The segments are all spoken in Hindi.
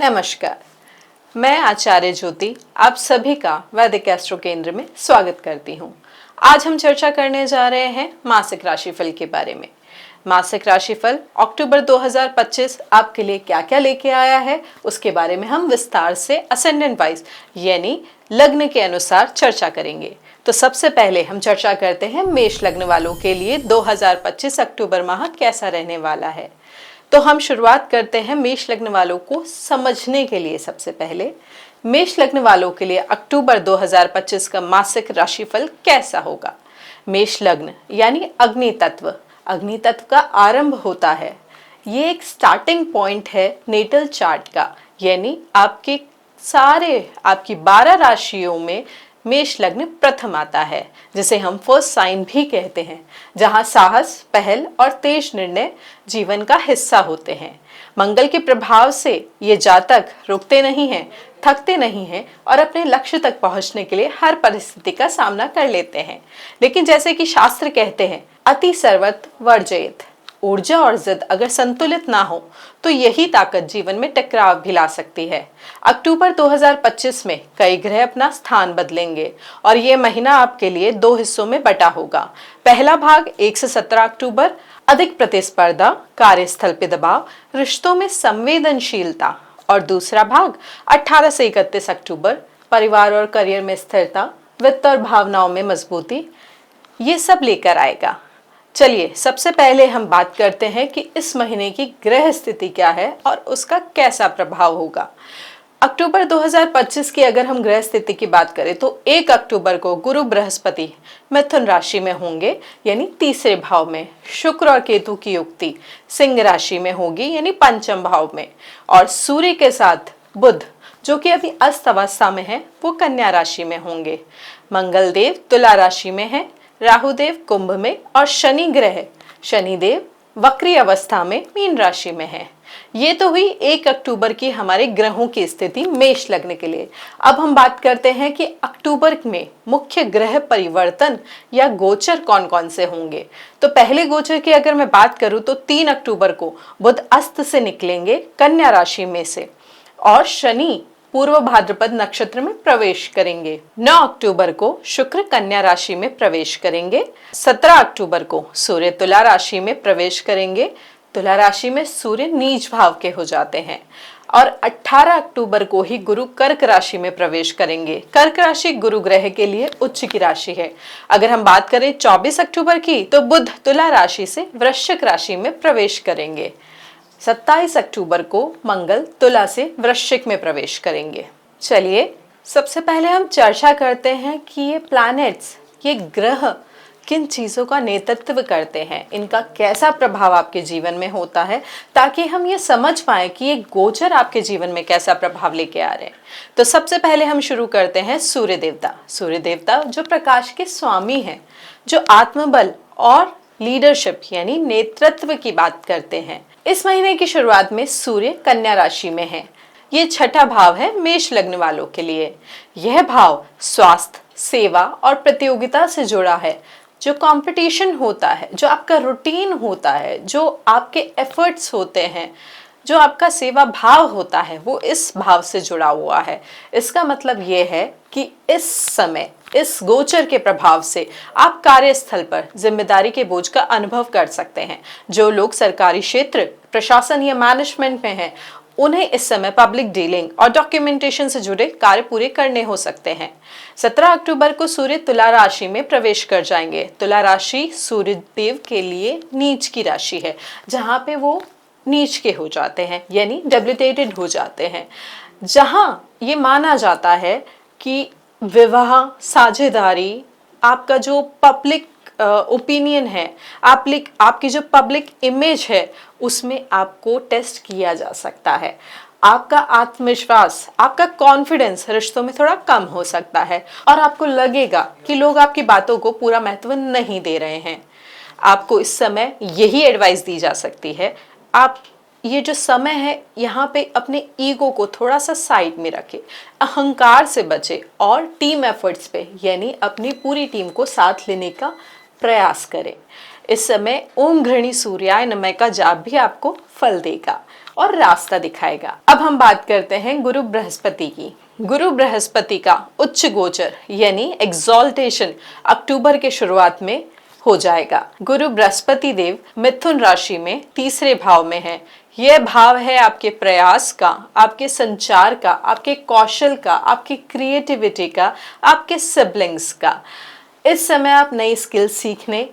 नमस्कार, मैं आचार्य ज्योति आप सभी का वैदिक एस्ट्रो केंद्र में स्वागत करती हूँ। आज हम चर्चा करने जा रहे हैं मासिक राशिफल के बारे में। मासिक राशिफल अक्टूबर 2025 आपके लिए क्या क्या लेके आया है उसके बारे में हम विस्तार से असेंडेंट वाइज यानी लग्न के अनुसार चर्चा करेंगे। तो सबसे पहले हम चर्चा करते हैं मेष लग्न वालों के लिए 2025 अक्टूबर माह कैसा रहने वाला है। तो हम शुरुआत करते हैं मेष लग्न वालों को समझने के लिए। सबसे पहले मेष लग्न वालों के लिए अक्टूबर 2025 का मासिक राशिफल कैसा होगा। मेष लग्न यानी अग्नि तत्व का आरंभ होता है। ये एक स्टार्टिंग पॉइंट है नेटल चार्ट का, यानी आपकी 12 राशियों में मेष लग्न प्रथम आता है, जिसे हम फर्स्ट साइन भी कहते हैं, जहां साहस, पहल और तेज निर्णय जीवन का हिस्सा होते हैं। मंगल के प्रभाव से ये जातक रुकते नहीं हैं, थकते नहीं हैं और अपने लक्ष्य तक पहुंचने के लिए हर परिस्थिति का सामना कर लेते हैं। लेकिन जैसे कि शास्त्र कहते हैं, अति सर्वत्र वर्जयेत। ऊर्जा और जिद अगर संतुलित ना हो तो यही ताकत जीवन में टकराव भी ला सकती है। अक्टूबर 2025 में कई ग्रह अपना स्थान बदलेंगे और ये महीना आपके लिए 2 हिस्सों में बटा होगा। पहला भाग 1 से 17 अक्टूबर अधिक प्रतिस्पर्धा, कार्यस्थल पे दबाव, रिश्तों में संवेदनशीलता, और दूसरा भाग 18 से 31 अक्टूबर परिवार और करियर में स्थिरता, वित्त और भावनाओं में मजबूती, ये सब लेकर आएगा। चलिए सबसे पहले हम बात करते हैं कि इस महीने की ग्रह स्थिति क्या है और उसका कैसा प्रभाव होगा। अक्टूबर 2025 की अगर हम ग्रह स्थिति की बात करें तो 1 अक्टूबर को गुरु बृहस्पति मिथुन राशि में होंगे, यानी तीसरे भाव में। शुक्र और केतु की युक्ति सिंह राशि में होगी, यानी पंचम भाव में। और सूर्य के साथ बुध, जो कि अभी अस्त अवस्था में है, वो कन्या राशि में होंगे। मंगल देव तुला राशि में है, राहुदेव कुंभ में और शनिदेव वक्री अवस्था में मीन राशि में है। ये तो हुई 1 अक्टूबर की हमारे ग्रहों की स्थिति मेष लग्न के लिए। अब हम बात करते हैं कि अक्टूबर में मुख्य ग्रह परिवर्तन या गोचर कौन कौन से होंगे। तो पहले गोचर की अगर मैं बात करूं तो 3 अक्टूबर को बुध अस्त से निकलेंगे कन्या राशि में से और शनि पूर्व भाद्रपद नक्षत्र में प्रवेश करेंगे। 9 अक्टूबर को शुक्र कन्या राशि में प्रवेश करेंगे। 17 अक्टूबर को सूर्य तुला राशि में प्रवेश करेंगे। तुला राशि में सूर्य नीच भाव के हो जाते हैं। और 18 अक्टूबर को ही गुरु कर्क राशि में प्रवेश करेंगे। कर्क राशि गुरु ग्रह के लिए उच्च की राशि है। अगर हम बात करें 24 अक्टूबर की तो बुध तुला राशि से वृश्चिक राशि में प्रवेश करेंगे। 27 अक्टूबर को मंगल तुला से वृश्चिक में प्रवेश करेंगे। चलिए सबसे पहले हम चर्चा करते हैं कि ये प्लैनेट्स, ये ग्रह किन चीज़ों का नेतृत्व करते हैं, इनका कैसा प्रभाव आपके जीवन में होता है, ताकि हम ये समझ पाए कि ये गोचर आपके जीवन में कैसा प्रभाव लेके आ रहे हैं। तो सबसे पहले हम शुरू करते हैं सूर्य देवता जो प्रकाश के स्वामी हैं, जो आत्मबल और लीडरशिप यानी नेतृत्व की बात करते हैं। इस महीने की शुरुआत में सूर्य कन्या राशि में है। ये छठा भाव है मेष लग्न वालों के लिए। यह भाव स्वास्थ्य, सेवा और प्रतियोगिता से जुड़ा है। जो कंपटीशन होता है, जो आपका रूटीन होता है, जो आपके एफर्ट्स होते हैं, जो आपका सेवा भाव होता है, वो इस भाव से जुड़ा हुआ है। इसका मतलब ये है कि इस समय इस गोचर के प्रभाव से आप कार्यस्थल पर जिम्मेदारी के बोझ का अनुभव कर सकते हैं। जो लोग सरकारी क्षेत्र, प्रशासन या मैनेजमेंट में हैं, उन्हें इस समय पब्लिक डीलिंग और डॉक्यूमेंटेशन से जुड़े कार्य पूरे करने हो सकते हैं। 17 अक्टूबर को सूर्य तुला राशि में प्रवेश कर जाएंगे। तुला राशि सूर्य देव के लिए नीच की राशि है, जहां पे वो नीच के हो जाते हैं, यानी डेबिलिटेटेड हो जाते हैं। जहां ये माना जाता है कि विवाह, साझेदारी, आपका जो पब्लिक ओपिनियन है, आपकी जो पब्लिक इमेज है, उसमें आपको टेस्ट किया जा सकता है। आपका आत्मविश्वास, आपका कॉन्फिडेंस रिश्तों में थोड़ा कम हो सकता है और आपको लगेगा कि लोग आपकी बातों को पूरा महत्व नहीं दे रहे हैं। आपको इस समय यही एडवाइस दी जा सकती है, आप ये जो समय है यहाँ पे अपने ईगो को थोड़ा सा साइड में रखें, अहंकार से बचे और टीम एफर्ट्स पे यानी अपनी पूरी टीम को साथ लेने का प्रयास करें। इस समय ओम घृणी सूर्याय नमः का जाप भी आपको फल देगा। और रास्ता दिखाएगा। अब हम बात करते हैं गुरु बृहस्पति की। गुरु बृहस्पति का उच्च गोचर यानी एग्जॉल्टेशन अक्टूबर के शुरुआत में हो जाएगा। गुरु बृहस्पति देव मिथुन राशि में तीसरे भाव में है। यह भाव है आपके प्रयास का, आपके संचार का, आपके कौशल का, आपकी क्रिएटिविटी का, आपके सिबलिंग्स का। इस समय आप नई स्किल सीखने,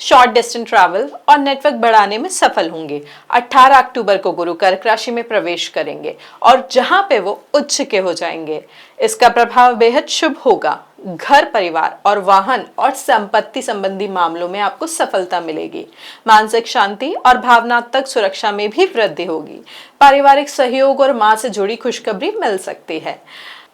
शॉर्ट डिस्टेंस ट्रैवल और नेटवर्क बढ़ाने में सफल होंगे। 18 अक्टूबर को गुरु कर्क राशि में प्रवेश करेंगे और जहां पे वो उच्च के हो जाएंगे, इसका प्रभाव बेहद शुभ होगा। घर, परिवार और वाहन और संपत्ति संबंधी मामलों में आपको सफलता मिलेगी। मानसिक शांति और भावनात्मक सुरक्षा में भी वृद्धि होगी। पारिवारिक सहयोग और मां से जुड़ी खुशखबरी मिल सकती है।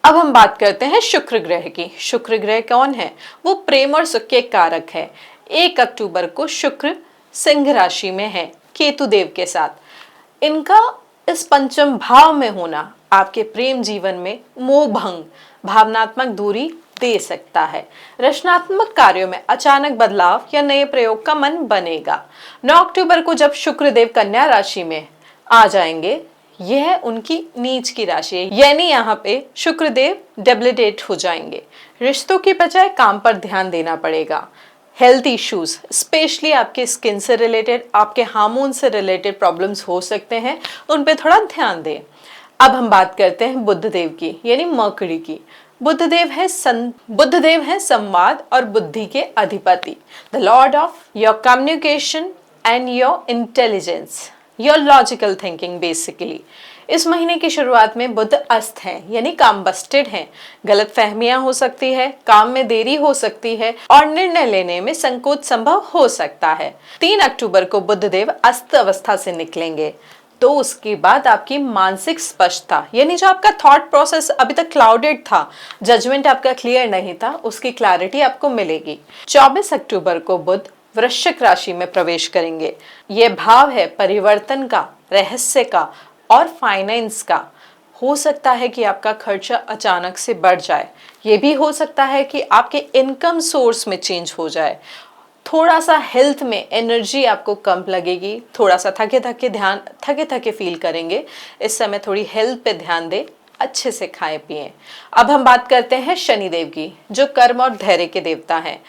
अब हम बात करते हैं शुक्र ग्रह की। शुक्र ग्रह कौन है? वो प्रेम और सुख के कारक है। 1 अक्टूबर को शुक्र सिंह राशि में है केतु देव के साथ। इनका इस पंचम भाव में होना आपके प्रेम जीवन में मोह भंग, भावनात्मक दूरी दे सकता है। रचनात्मक कार्यों में अचानक बदलाव या नए प्रयोग का मन बनेगा। 9 अक्टूबर को जब शुक्र देव कन्या राशि में आ जाएंगे, यह उनकी नीच की राशि है, यानी यहाँ पे शुक्र देव डेबिलिटेट हो जाएंगे। रिश्तों की बजाय काम पर ध्यान देना पड़ेगा। हेल्थ इश्यूज, स्पेशली आपके स्किन से रिलेटेड, आपके हार्मोन से रिलेटेड प्रॉब्लम्स हो सकते हैं, उन पे थोड़ा ध्यान दें। अब हम बात करते हैं बुध देव की, यानी मर्करी की। बुध देव है संवाद और बुद्धि के अधिपति, the Lord of your communication and your intelligence, your logical thinking basically. इस महीने की शुरुआत में बुध अस्त हैं, यानी काम बस्टेड हैं। गलत फहमियां हो सकती है, काम में देरी हो सकती है और निर्णय लेने में संकोच संभव हो सकता है। 3 अक्टूबर को बुध देव अस्त अवस्था से निकलेंगे, तो उसके बाद आपकी मानसिक स्पष्टता, यानी जो आपका थॉट प्रोसेस अभी तक क्लाउडेड था, जजमेंट आपका क्लियर नहीं था, उसकी क्लैरिटी आपको मिलेगी। 24 अक्टूबर को बुध वृश्चिक राशि में प्रवेश करेंगे। यह भाव है परिवर्तन का, रहस्य का और फाइनेंस का। हो सकता है कि आपका खर्चा अचानक से बढ़ जाए। ये भी हो सकता है कि आपके इनकम सोर्स में चेंज हो जाए। थोड़ा सा हेल्थ में एनर्जी आपको कम लगेगी, थोड़ा सा थके थके फील करेंगे। इस समय थोड़ी हेल्थ पे ध्यान दें, अच्छे से खाएं पिएं। अब हम बात करते हैं शनिदेव की, जो कर्म और धैर्य के देवता हैं।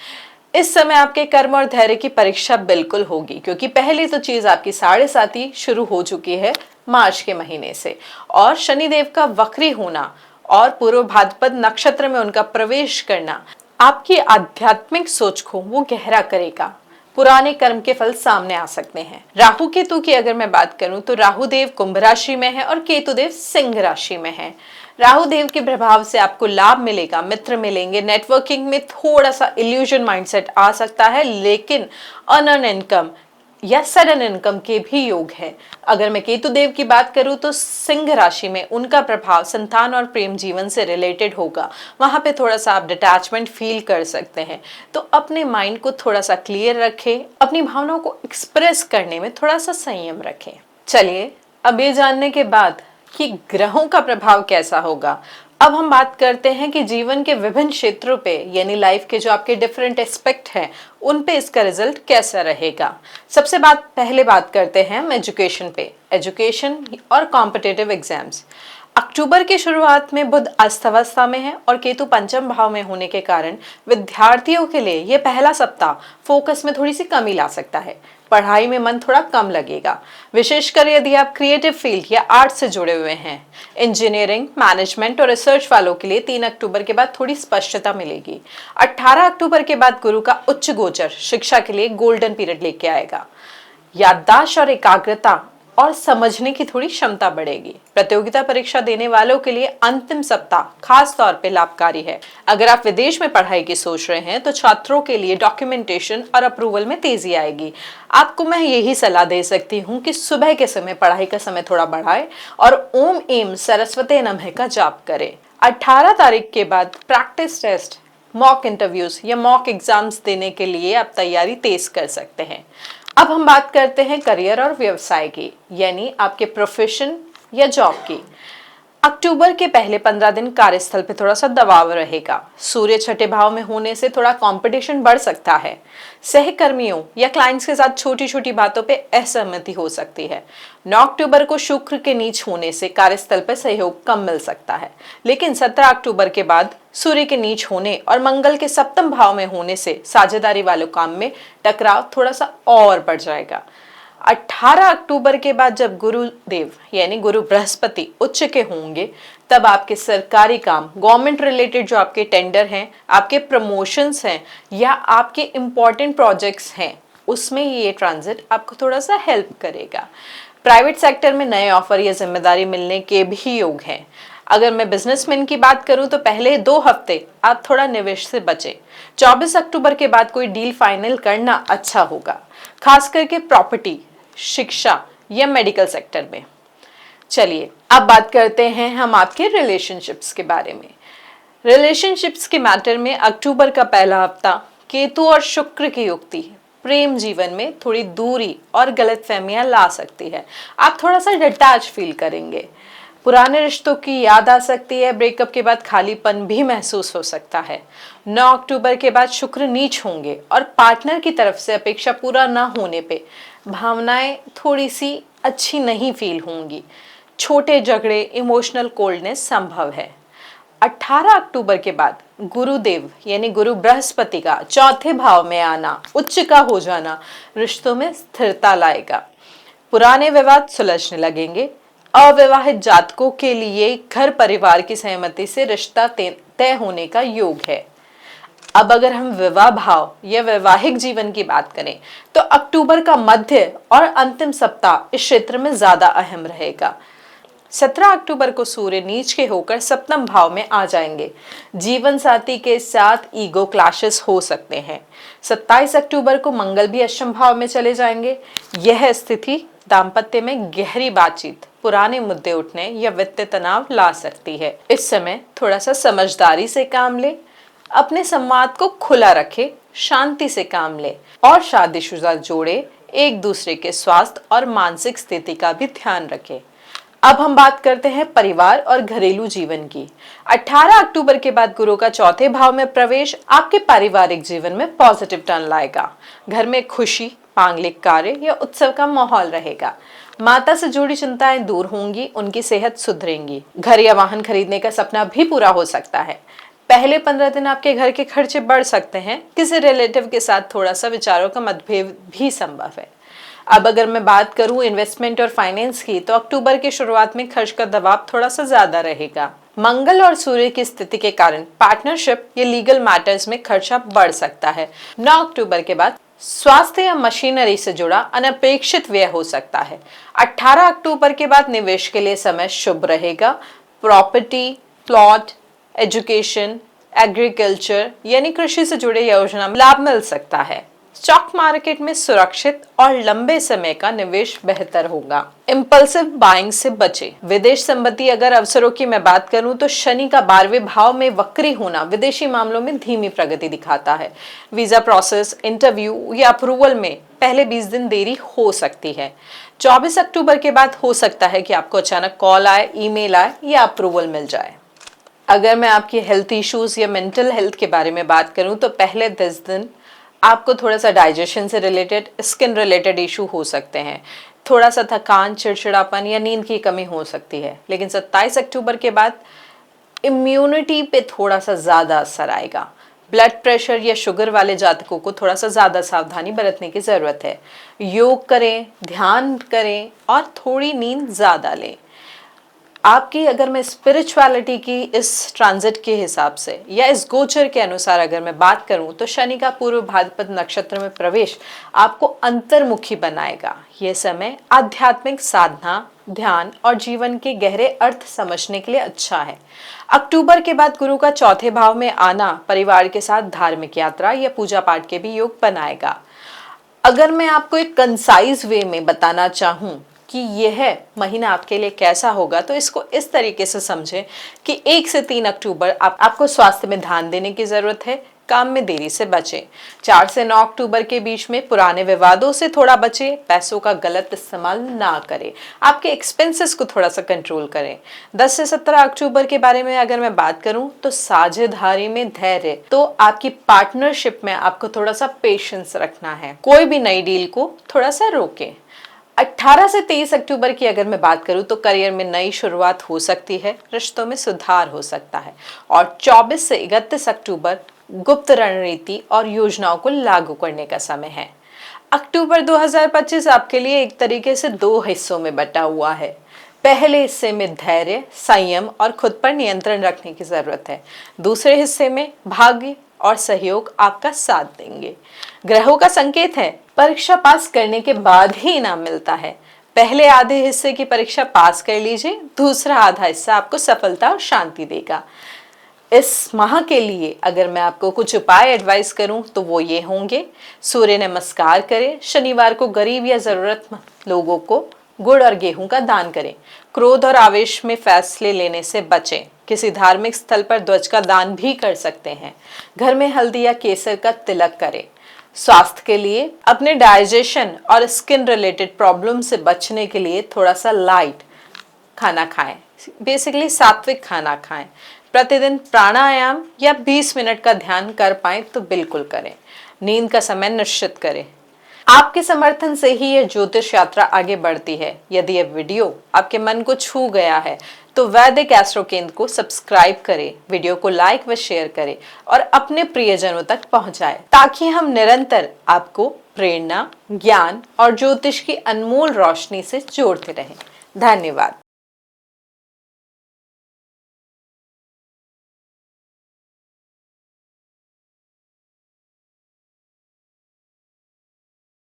इस समय आपके कर्म और धैर्य की परीक्षा बिल्कुल होगी, क्योंकि पहली तो चीज आपकी 7.5 शुरू हो चुकी है मार्च के महीने से, और शनिदेव का वक्री होना और पूर्व भाद्रपद नक्षत्र में उनका प्रवेश करना आपकी आध्यात्मिक सोच को वो गहरा करेगा। पुराने कर्म के फल सामने आ सकते हैं। राहु केतु की अगर मैं बात करूं तो राहु देव कुंभ राशि में है और केतु देव सिंह राशि में है। राहु देव के प्रभाव से आपको लाभ मिलेगा, मित्र मिलेंगे, नेटवर्किंग में थोड़ा सा इल्यूजन माइंडसेट आ सकता है, लेकिन अनअर्न इनकम या सडन इनकम के भी योग है। अगर मैं केतु देव की बात करूं तो सिंह राशि में उनका प्रभाव संतान और प्रेम जीवन से रिलेटेड होगा। वहां पे थोड़ा सा आप डिटैचमेंट फील कर सकते हैं, तो अपने माइंड को थोड़ा सा क्लियर रखें, अपनी भावनाओं को एक्सप्रेस करने में थोड़ा सा संयम रखें। चलिए, अब ये जानने के बाद कि ग्रहों का प्रभाव कैसा होगा, अब हम बात करते हैं कि जीवन के विभिन्न क्षेत्रों पे, यानी लाइफ के जो आपके डिफरेंट एस्पेक्ट हैं, उन पे इसका रिजल्ट कैसा रहेगा। सबसे पहले बात करते हैं हम एजुकेशन पे, एजुकेशन और कॉम्पिटिटिव एग्जाम्स। अक्टूबर की शुरुआत में बुध अस्थावस्था में है और केतु पंचम भाव में होने के कारण विद्यार्थियों के लिए ये पहला सप्ताह फोकस में थोड़ी सी कमी ला सकता है। पढ़ाई में मन थोड़ा कम लगेगा, विशेषकर यदि आप क्रिएटिव फील्ड या आर्ट से जुड़े हुए हैं। इंजीनियरिंग, मैनेजमेंट और रिसर्च वालों के लिए 3 अक्टूबर के बाद थोड़ी स्पष्टता मिलेगी। 18 अक्टूबर के बाद गुरु का उच्च गोचर शिक्षा के लिए गोल्डन पीरियड लेके आएगा। याददाश्त और एकाग्रता और समझने की थोड़ी क्षमता बढ़ेगी। प्रतियोगिता परीक्षा देने वालों के लिए अंतिम सप्ताह खास तौर पे लाभकारी है। अगर आप विदेश में पढ़ाई की सोच रहे हैं तो छात्रों के लिए डॉक्यूमेंटेशन और अप्रूवल में तेजी आएगी। आपको मैं यही सलाह दे सकती हूँ कि सुबह के समय पढ़ाई का समय थोड़ा बढ़ाएं और ओम एम सरस्वती नमः का जाप करें। 18 तारीख के बाद प्रैक्टिस टेस्ट, मॉक इंटरव्यूज या मॉक एग्जाम्स देने के लिए आप तैयारी तेज कर सकते हैं। अब हम बात करते हैं करियर और व्यवसाय की, यानी आपके प्रोफेशन या जॉब की। अक्टूबर के पहले 15 दिन कार्यस्थल पे थोड़ा सा दबाव रहेगा। सूर्य छठे भाव में होने से थोड़ा कंपटीशन बढ़ सकता है। सहकर्मियों या क्लाइंट्स के साथ छोटी छोटी बातों पे असहमति हो सकती है। 9 अक्टूबर को शुक्र के नीच होने से कार्यस्थल पर सहयोग कम मिल सकता है, लेकिन 17 अक्टूबर के बाद सूर्य के नीच होने और मंगल के सप्तम भाव में होने से साझेदारी वाले काम में टकराव थोड़ा सा और बढ़ जाएगा। 18 अक्टूबर के बाद जब गुरुदेव यानी गुरु बृहस्पति उच्च के होंगे, तब आपके सरकारी काम, गवर्नमेंट रिलेटेड जो आपके टेंडर हैं, आपके प्रमोशंस हैं या आपके इंपॉर्टेंट प्रोजेक्ट्स हैं, उसमें ये ट्रांजिट आपको थोड़ा सा हेल्प करेगा। प्राइवेट सेक्टर में नए ऑफर या जिम्मेदारी मिलने के भी योग हैं। अगर मैं बिजनेसमैन की बात करूं तो पहले 2 हफ्ते आप थोड़ा निवेश से बचें। 24 अक्टूबर के बाद कोई डील फाइनल करना अच्छा होगा, खास करके प्रॉपर्टी, शिक्षा या मेडिकल सेक्टर में। चलिए अब बात करते हैं हम आपके रिलेशनशिप्स के बारे में। रिलेशनशिप्स के मैटर में अक्टूबर का पहला हफ्ता केतु और शुक्र की युक्ति प्रेम जीवन में थोड़ी दूरी और गलतफहमियां ला सकती है। आप थोड़ा सा डिटैच फील करेंगे, पुराने रिश्तों की याद आ सकती है, ब्रेकअप के बाद खालीपन भी महसूस हो सकता है। 9 अक्टूबर के बाद शुक्र नीच होंगे और पार्टनर की तरफ से अपेक्षा पूरा ना होने पे भावनाएं थोड़ी सी अच्छी नहीं फील होंगी। छोटे झगड़े, इमोशनल कोल्डनेस संभव है। 18 अक्टूबर के बाद गुरुदेव यानी गुरु बृहस्पति का चौथे भाव में आना, उच्च का हो जाना रिश्तों में स्थिरता लाएगा। पुराने विवाद सुलझने लगेंगे। अविवाहित जातकों के लिए घर परिवार की सहमति से रिश्ता तय होने का योग है। अब अगर हम विवाह भाव या वैवाहिक जीवन की बात करें तो अक्टूबर का मध्य और अंतिम सप्ताह इस क्षेत्र में ज्यादा अहम रहेगा। 17 अक्टूबर को सूर्य नीच के होकर सप्तम भाव में आ जाएंगे। जीवन साथी के साथ ईगो क्लैशेस हो सकते हैं। 27 अक्टूबर को मंगल भी अष्टम भाव में चले जाएंगे। यह स्थिति दाम्पत्य में गहरी बातचीत, पुराने मुद्दे उठने या वित्तीय तनाव ला सकती है। इस समय थोड़ा सा समझदारी से काम ले, अपने संवाद को खुला रखे, शांति से काम ले और शादीशुदा जोड़े एक दूसरे के स्वास्थ्य और मानसिक स्थिति का भी ध्यान रखें। अब हम बात करते हैं परिवार और घरेलू जीवन की। 18 अक्टूबर के बाद गुरु का चौथे भाव में प्रवेश आपके पारिवारिक जीवन में पॉजिटिव टर्न लाएगा। घर में खुशी, मांगलिक कार्य या उत्सव का माहौल रहेगा। माता से जुड़ी चिंताएं दूर होंगी, उनकी सेहत सुधरेंगी। घर या वाहन खरीदने का सपना भी पूरा हो सकता है। पहले 15 दिन आपके घर के खर्चे बढ़ सकते हैं। किसी रिलेटिव के साथ थोड़ा सा विचारों का मतभेद भी संभव है। अब अगर मैं बात करूं इन्वेस्टमेंट और फाइनेंस की, तो अक्टूबर की शुरुआत में खर्च का दबाव थोड़ा सा ज्यादा रहेगा। मंगल और सूर्य की स्थिति के कारण पार्टनरशिप या लीगल मैटर्स में खर्चा बढ़ सकता है। 9 अक्टूबर के बाद स्वास्थ्य या मशीनरी से जुड़ा अनपेक्षित व्यय हो सकता है। 18 अक्टूबर के बाद निवेश के लिए समय शुभ रहेगा। प्रॉपर्टी, प्लॉट, एजुकेशन, एग्रीकल्चर यानी कृषि से जुड़े योजना में लाभ मिल सकता है। स्टॉक मार्केट में सुरक्षित और लंबे समय का निवेश बेहतर होगा। इम्पल्सिव बाइंग से बचे। विदेश संबंधी अगर अवसरों की मैं बात करूं तो शनि का 12वें भाव में वक्री होना विदेशी मामलों में धीमी प्रगति दिखाता है। वीजा प्रोसेस, इंटरव्यू या अप्रूवल में पहले 20 दिन देरी हो सकती है। 24 अक्टूबर के बाद हो सकता है कि आपको अचानक कॉल आए, ईमेल आए या अप्रूवल मिल जाए। अगर मैं आपकी हेल्थ इश्यूज या मेंटल हेल्थ के बारे में बात करूं तो पहले 10 दिन आपको थोड़ा सा डाइजेशन से रिलेटेड, स्किन रिलेटेड इशू हो सकते हैं। थोड़ा सा थकान, चिड़चिड़ापन या नींद की कमी हो सकती है। लेकिन 27 अक्टूबर के बाद इम्यूनिटी पे थोड़ा सा ज़्यादा असर आएगा। ब्लड प्रेशर या शुगर वाले जातकों को थोड़ा सा ज़्यादा सावधानी बरतने की ज़रूरत है। योग करें, ध्यान करें और थोड़ी नींद ज़्यादा लें। आपकी अगर मैं स्पिरिचुअलिटी की इस ट्रांजिट के हिसाब से या इस गोचर के अनुसार अगर मैं बात करूं तो शनि का पूर्व भाद्रपद नक्षत्र में प्रवेश आपको अंतर्मुखी बनाएगा। यह समय आध्यात्मिक साधना, ध्यान और जीवन के गहरे अर्थ समझने के लिए अच्छा है। अक्टूबर के बाद गुरु का चौथे भाव में आना परिवार के साथ धार्मिक यात्रा या पूजा पाठ के भी योग बनाएगा। अगर मैं आपको एक कंसाइज वे में बताना चाहूँ कि यह महीना आपके लिए कैसा होगा, तो इसको इस तरीके से समझें कि 1 से 3 अक्टूबर आपको स्वास्थ्य में ध्यान देने की जरूरत है। काम में देरी से बचें। 4 से 9 अक्टूबर के बीच में पुराने विवादों से थोड़ा बचें। पैसों का गलत इस्तेमाल ना करें। आपके एक्सपेंसेस को थोड़ा सा कंट्रोल करें। 10 से 17 अक्टूबर के बारे में अगर मैं बात करूं तो साझेदारी में धैर्य, तो आपकी पार्टनरशिप में आपको थोड़ा सा पेशेंस रखना है। कोई भी नई डील को थोड़ा सा रोकें। 18 से 23 अक्टूबर की अगर मैं बात करूं तो करियर में नई शुरुआत हो सकती है, रिश्तों में सुधार हो सकता है। और 24 से 31 अक्टूबर गुप्त रणनीति और योजनाओं को लागू करने का समय है। अक्टूबर 2025 आपके लिए एक तरीके से 2 हिस्सों में बटा हुआ है। पहले हिस्से में धैर्य, संयम और खुद पर नियंत्रण रखने की जरूरत है। दूसरे हिस्से में भाग्य और सहयोग आपका साथ देंगे। ग्रहों का संकेत है, परीक्षा पास करने के बाद ही इनाम मिलता है। पहले आधे हिस्से की परीक्षा पास कर लीजिए, दूसरा आधा हिस्सा आपको सफलता और शांति देगा। इस माह के लिए अगर मैं आपको कुछ उपाय एडवाइस करूं तो वो ये होंगे। सूर्य नमस्कार करें। शनिवार को गरीब या जरूरतमंद लोगों को गुड़ और गेहूं का दान करें। क्रोध और आवेश में फैसले लेने से बचें। किसी धार्मिक स्थल पर ध्वज का दान भी कर सकते हैं। घर में हल्दी या केसर का तिलक करें। स्वास्थ्य के लिए अपने डाइजेशन और स्किन रिलेटेड प्रॉब्लम से बचने के लिए थोड़ा सा लाइट खाना खाएं, बेसिकली सात्विक खाना खाएं। प्रतिदिन प्राणायाम या 20 मिनट का ध्यान कर पाएं तो बिल्कुल करें। नींद का समय निश्चित करें। आपके समर्थन से ही यह ज्योतिष यात्रा आगे बढ़ती है। यदि यह वीडियो आपके मन को छू गया है तो वैदिक एस्ट्रो केंद्र को सब्सक्राइब करें, वीडियो को लाइक व शेयर करें और अपने प्रियजनों तक पहुंचाएं, ताकि हम निरंतर आपको प्रेरणा, ज्ञान और ज्योतिष की अनमोल रोशनी से जोड़ते रहें। धन्यवाद।